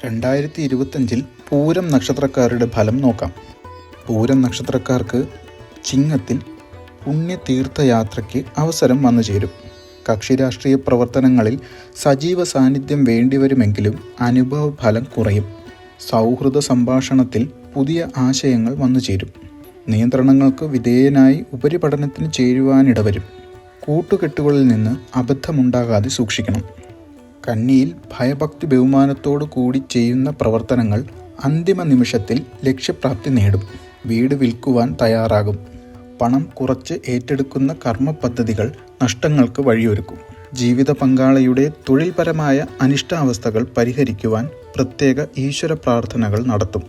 2025 പൂരം നക്ഷത്രക്കാരുടെ ഫലം നോക്കാം. പൂരം നക്ഷത്രക്കാർക്ക് ചിങ്ങത്തിൽ പുണ്യതീർത്ഥയാത്രയ്ക്ക് അവസരം വന്നു ചേരും. കക്ഷി രാഷ്ട്രീയ പ്രവർത്തനങ്ങളിൽ സജീവ സാന്നിധ്യം വേണ്ടിവരുമെങ്കിലും അനുഭവ ഫലം കുറയും. സൗഹൃദ സംഭാഷണത്തിൽ പുതിയ ആശയങ്ങൾ വന്നു ചേരും. നിയന്ത്രണങ്ങൾക്ക് വിധേയനായി ഉപരിപഠനത്തിന് ചേരുവാനിടവരും. കൂട്ടുകെട്ടുകളിൽ നിന്ന് അബദ്ധമുണ്ടാകാതെ സൂക്ഷിക്കണം. കന്നിയിൽ ഭയഭക്തി ബഹുമാനത്തോടു കൂടി ചെയ്യുന്ന പ്രവർത്തനങ്ങൾ അന്തിമ നിമിഷത്തിൽ ലക്ഷ്യപ്രാപ്തി നേടും. വീട് വിൽക്കുവാൻ തയ്യാറാകും. പണം കുറച്ച് ഏറ്റെടുക്കുന്ന കർമ്മ പദ്ധതികൾ നഷ്ടങ്ങൾക്ക് വഴിയൊരുക്കും. ജീവിത പങ്കാളിയുടെ തൊഴിൽപരമായ അനിഷ്ടാവസ്ഥകൾ പരിഹരിക്കുവാൻ പ്രത്യേക ഈശ്വര പ്രാർത്ഥനകൾ നടത്തും.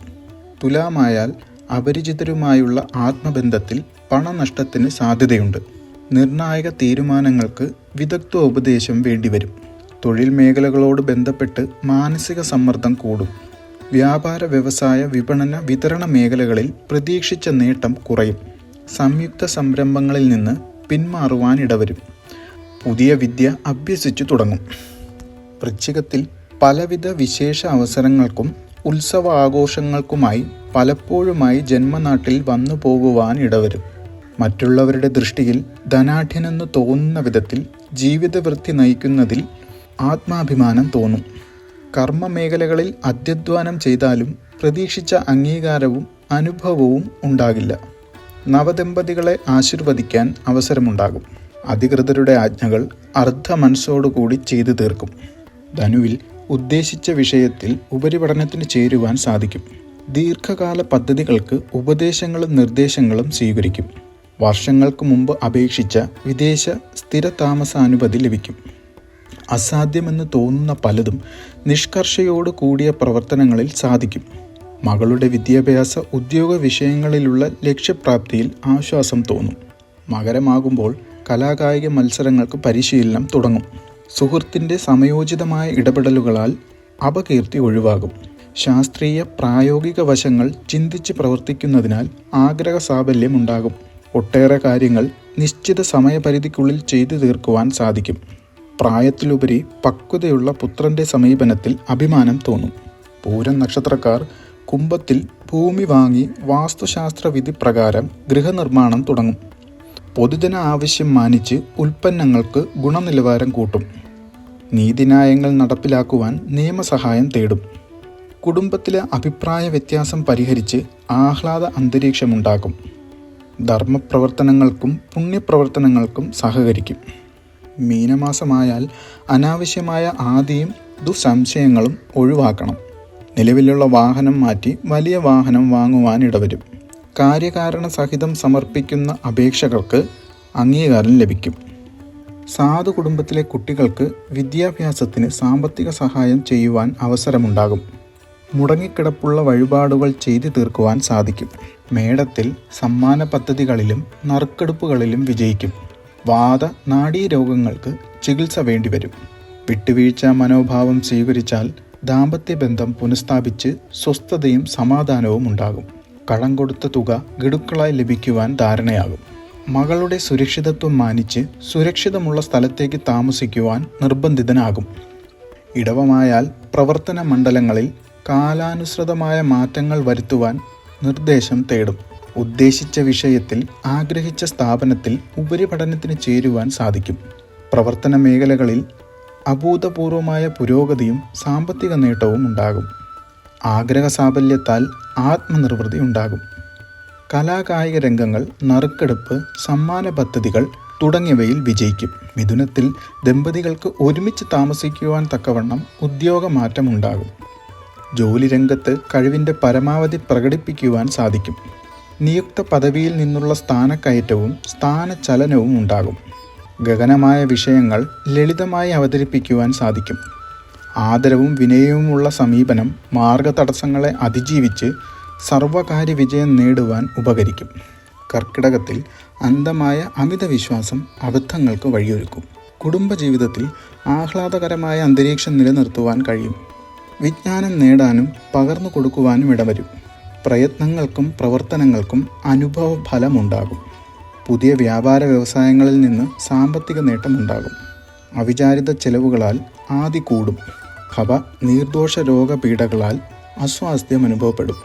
തുലാമായാൽ അപരിചിതരുമായുള്ള ആത്മബന്ധത്തിൽ പണനഷ്ടത്തിന് സാധ്യതയുണ്ട്. നിർണായക തീരുമാനങ്ങൾക്ക് വിദഗ്ധോപദേശം വേണ്ടിവരും. തൊഴിൽ മേഖലകളോട് ബന്ധപ്പെട്ട് മാനസിക സമ്മർദ്ദം കൂടും. വ്യാപാര വ്യവസായ വിപണന വിതരണ മേഖലകളിൽ പ്രതീക്ഷിച്ച നേട്ടം കുറയും. സംയുക്ത സംരംഭങ്ങളിൽ നിന്ന് പിന്മാറുവാനിടവരും. പുതിയ വിദ്യ അഭ്യസിച്ചു തുടങ്ങും. വൃശ്ചികത്തിൽ പലവിധ വിശേഷ അവസരങ്ങൾക്കും ഉത്സവ ആഘോഷങ്ങൾക്കുമായി പലപ്പോഴുമായി ജന്മനാട്ടിൽ വന്നു പോകുവാനിടവരും. മറ്റുള്ളവരുടെ ദൃഷ്ടിയിൽ ധനാഢ്യനെന്ന് തോന്നുന്ന വിധത്തിൽ ജീവിതവൃത്തി നയിക്കുന്നതിൽ ആത്മാഭിമാനം തോന്നും. കർമ്മ മേഖലകളിൽ അത്യധ്വാനം ചെയ്താലും പ്രതീക്ഷിച്ച അംഗീകാരവും അനുഭവവും ഉണ്ടാകില്ല. നവദമ്പതികളെ ആശീർവദിക്കാൻ അവസരമുണ്ടാകും. അധികൃതരുടെ ആജ്ഞകൾ അർദ്ധ മനസ്സോടുകൂടി ചെയ്തു തീർക്കും. ധനുവിൽ ഉദ്ദേശിച്ച വിഷയത്തിൽ ഉപരിപഠനത്തിന് ചേരുവാൻ സാധിക്കും. ദീർഘകാല പദ്ധതികൾക്ക് ഉപദേശങ്ങളും നിർദ്ദേശങ്ങളും സ്വീകരിക്കും. വർഷങ്ങൾക്ക് മുമ്പ് അപേക്ഷിച്ച വിദേശ സ്ഥിരതാമസാനുമതി ലഭിക്കും. അസാധ്യമെന്ന് തോന്നുന്ന പലതും നിഷ്കർഷയോട് കൂടിയ പ്രവർത്തനങ്ങളിൽ സാധിക്കും. മകളുടെ വിദ്യാഭ്യാസ ഉദ്യോഗ വിഷയങ്ങളിലുള്ള ലക്ഷ്യപ്രാപ്തിയിൽ ആശ്വാസം തോന്നും. മകരമാകുമ്പോൾ കലാകായിക മത്സരങ്ങൾക്ക് പരിശീലനം തുടങ്ങും. സുഹൃത്തിൻ്റെ സമയോചിതമായ ഇടപെടലുകളാൽ അപകീർത്തി ഒഴിവാകും. ശാസ്ത്രീയ പ്രായോഗിക വശങ്ങൾ ചിന്തിച്ച് പ്രവർത്തിക്കുന്നതിനാൽ ആഗ്രഹ സാഫല്യം ഉണ്ടാകും. ഒട്ടേറെ കാര്യങ്ങൾ നിശ്ചിത സമയപരിധിക്കുള്ളിൽ ചെയ്തു തീർക്കുവാൻ സാധിക്കും. പ്രായത്തിലുപരി പക്വതയുള്ള പുത്രൻ്റെ സമീപനത്തിൽ അഭിമാനം തോന്നും. പൂരം നക്ഷത്രക്കാർ കുംഭത്തിൽ ഭൂമി വാങ്ങി വാസ്തുശാസ്ത്ര വിധി പ്രകാരം ഗൃഹനിർമ്മാണം തുടങ്ങും. പൊതുജന ആവശ്യം മാനിച്ച് ഉൽപ്പന്നങ്ങൾക്ക് ഗുണനിലവാരം കൂട്ടും. നീതിന്യായങ്ങൾ നടപ്പിലാക്കുവാൻ നിയമസഹായം തേടും. കുടുംബത്തിലെ അഭിപ്രായ വ്യത്യാസം പരിഹരിച്ച് ആഹ്ലാദ അന്തരീക്ഷമുണ്ടാക്കും. ധർമ്മപ്രവർത്തനങ്ങൾക്കും പുണ്യപ്രവർത്തനങ്ങൾക്കും സഹകരിക്കും. മീനമാസമായാൽ അനാവശ്യമായ ആദിയും ദുസംശയങ്ങളും ഒഴിവാക്കണം. നിലവിലുള്ള വാഹനം മാറ്റി വലിയ വാഹനം വാങ്ങുവാനിടവരും. കാര്യകാരണ സഹിതം സമർപ്പിക്കുന്ന അപേക്ഷകർക്ക് അംഗീകാരം ലഭിക്കും. സാധു കുടുംബത്തിലെ കുട്ടികൾക്ക് വിദ്യാഭ്യാസത്തിന് സാമ്പത്തിക സഹായം ചെയ്യുവാൻ അവസരമുണ്ടാകും. മുടങ്ങിക്കിടപ്പുള്ള വഴിപാടുകൾ ചെയ്തു തീർക്കുവാൻ സാധിക്കും. മേടത്തിൽ സമ്മാന പദ്ധതികളിലും നറുക്കെടുപ്പുകളിലും വിജയിക്കും. വാത നാഡീരോഗങ്ങൾക്ക് ചികിത്സ വേണ്ടിവരും. വിട്ടുവീഴ്ച മനോഭാവം സ്വീകരിച്ചാൽ ദാമ്പത്യബന്ധം പുനഃസ്ഥാപിച്ച് സ്വസ്ഥതയും സമാധാനവും ഉണ്ടാകും. കടം കൊടുത്ത തുക ഗഡുക്കളായി ലഭിക്കുവാൻ ധാരണയാകും. മകളുടെ സുരക്ഷിതത്വം മാനിച്ച് സുരക്ഷിതമുള്ള സ്ഥലത്തേക്ക് താമസിക്കുവാൻ നിർബന്ധിതനാകും. ഇടവമായാൽ പ്രവർത്തന മണ്ഡലങ്ങളിൽ കാലാനുസൃതമായ മാറ്റങ്ങൾ വരുത്തുവാൻ നിർദ്ദേശം തേടും. ഉദ്ദേശിച്ച വിഷയത്തിൽ ആഗ്രഹിച്ച സ്ഥാപനത്തിൽ ഉപരിപഠനത്തിന് ചേരുവാൻ സാധിക്കും. പ്രവർത്തന മേഖലകളിൽ അഭൂതപൂർവമായ പുരോഗതിയും സാമ്പത്തിക നേട്ടവും ഉണ്ടാകും. ആഗ്രഹ സാഫല്യത്താൽ ആത്മനിർവൃതി ഉണ്ടാകും. കലാകായിക രംഗങ്ങൾ, നറുക്കെടുപ്പ്, സമ്മാന പദ്ധതികൾ തുടങ്ങിയവയിൽ വിജയിക്കും. മിഥുനത്തിൽ ദമ്പതികൾക്ക് ഒരുമിച്ച് താമസിക്കുവാൻ തക്കവണ്ണം ഉദ്യോഗമാറ്റം ഉണ്ടാകും. ജോലി രംഗത്ത് കഴിവിൻ്റെ പരമാവധി പ്രകടിപ്പിക്കുവാൻ സാധിക്കും. നിയുക്ത പദവിയിൽ നിന്നുള്ള സ്ഥാനക്കയറ്റവും സ്ഥാനചലനവും ഉണ്ടാകും. ഗഹനമായ വിഷയങ്ങൾ ലളിതമായി അവതരിപ്പിക്കുവാൻ സാധിക്കും. ആദരവും വിനയവുമുള്ള സമീപനം മാർഗതടസ്സങ്ങളെ അതിജീവിച്ച് സർവകാര്യ വിജയം നേടുവാൻ ഉപകരിക്കും. കർക്കിടകത്തിൽ അന്ധമായ അമിത വിശ്വാസം അബദ്ധങ്ങൾക്ക് വഴിയൊരുക്കും. കുടുംബജീവിതത്തിൽ ആഹ്ലാദകരമായ അന്തരീക്ഷം നിലനിർത്തുവാൻ കഴിയും. വിജ്ഞാനം നേടാനും പകർന്നു കൊടുക്കുവാനും ഇടവരും. പ്രയത്നങ്ങൾക്കും പ്രവർത്തനങ്ങൾക്കും അനുഭവ ഫലമുണ്ടാകും. പുതിയ വ്യാപാര വ്യവസായങ്ങളിൽ നിന്ന് സാമ്പത്തിക നേട്ടമുണ്ടാകും. അവിചാരിത ചെലവുകളാൽ ആദി കൂടും. കഫ നീർദോഷ രോഗപീഠകളാൽ അസ്വാസ്ഥ്യം അനുഭവപ്പെടും.